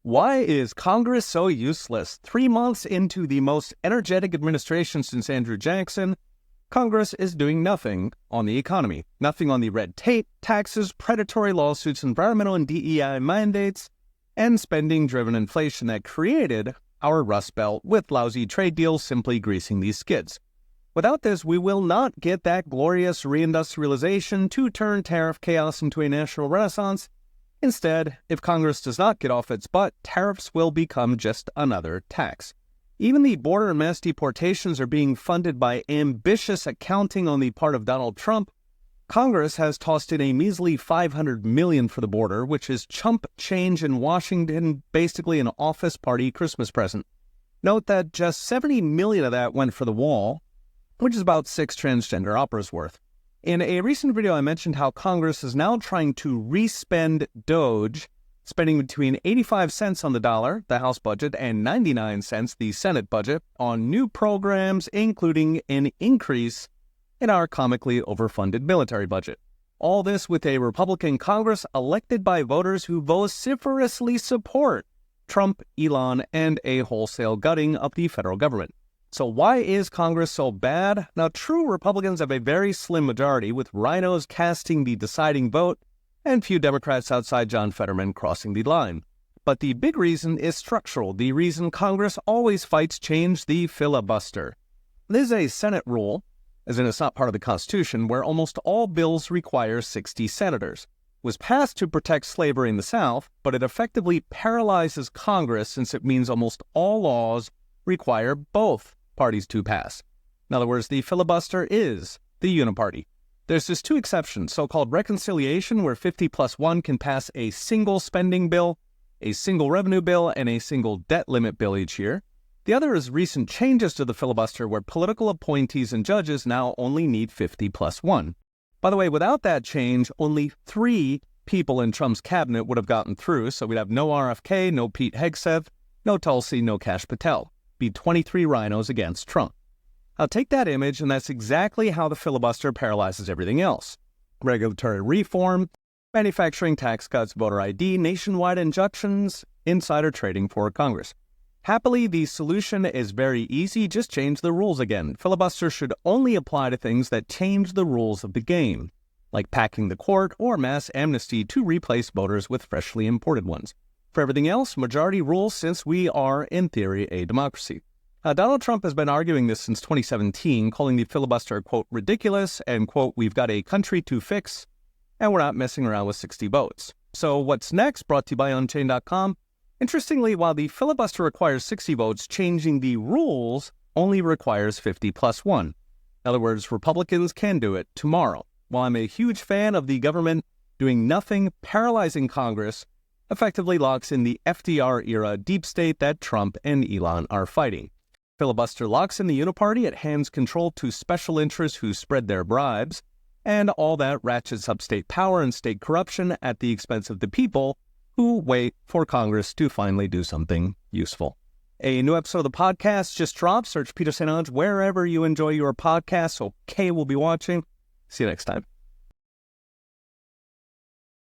Why is Congress so useless? 3 months into the most energetic administration since Andrew Jackson, Congress is doing nothing on the economy. Nothing on the red tape, taxes, predatory lawsuits, environmental and DEI mandates, and spending-driven inflation that created our Rust Belt with lousy trade deals simply greasing these skids. Without this, we will not get that glorious reindustrialization to turn tariff chaos into a national renaissance. Instead, if Congress does not get off its butt, tariffs will become just another tax. Even the border and mass deportations are being funded by ambitious accounting on the part of Donald Trump. Congress has tossed in a measly $500 million for the border, which is chump change in Washington, basically an office party Christmas present. Note that just $70 million of that went for the wall, which is about 6 transgender operas worth. In a recent video, I mentioned how Congress is now trying to re-spend Doge, spending between 85 cents on the dollar, the House budget, and 99 cents, the Senate budget, on new programs, including an increase in our comically overfunded military budget. All this with a Republican Congress elected by voters who vociferously support Trump, Elon, and a wholesale gutting of the federal government. So why is Congress so bad? Now, true Republicans have a very slim majority, with rhinos casting the deciding vote and few Democrats outside John Fetterman crossing the line. But the big reason is structural, the reason Congress always fights change: the filibuster. This is a Senate rule, as in it's not part of the Constitution, where almost all bills require 60 senators. It was passed to protect slavery in the South, but it effectively paralyzes Congress since it means almost all laws require both parties to pass. In other words, the filibuster is the uniparty. There's just 2 exceptions: so-called reconciliation, where 50 plus 1 can pass a single spending bill, a single revenue bill, and a single debt limit bill each year. The other is recent changes to the filibuster, where political appointees and judges now only need 50 plus 1. By the way, without that change, only 3 people in Trump's cabinet would have gotten through, so we'd have no RFK, no Pete Hegseth, no Tulsi, no Kash Patel. Be 23 rhinos against Trump. Now take that image, and that's exactly how the filibuster paralyzes everything else. Regulatory reform, manufacturing tax cuts, voter ID, nationwide injunctions, insider trading for Congress. Happily, the solution is very easy: just change the rules again. Filibuster should only apply to things that change the rules of the game, like packing the court or mass amnesty to replace voters with freshly imported ones. For everything else, majority rules, since we are, in theory, a democracy. Donald Trump has been arguing this since 2017, calling the filibuster, quote, ridiculous, and, quote, we've got a country to fix, and we're not messing around with 60 votes. So what's next? Brought to you by Unchained.com. Interestingly, while the filibuster requires 60 votes, changing the rules only requires 50 plus 1. In other words, Republicans can do it tomorrow. While I'm a huge fan of the government doing nothing, paralyzing Congress effectively locks in the FDR-era deep state that Trump and Elon are fighting. Filibuster locks in the uniparty. It hands control to special interests who spread their bribes, and all that ratchets up state power and state corruption at the expense of the people who wait for Congress to finally do something useful. A new episode of the podcast just dropped. Search Peter St. Onge wherever you enjoy your podcasts. Okay, we'll be watching. See you next time.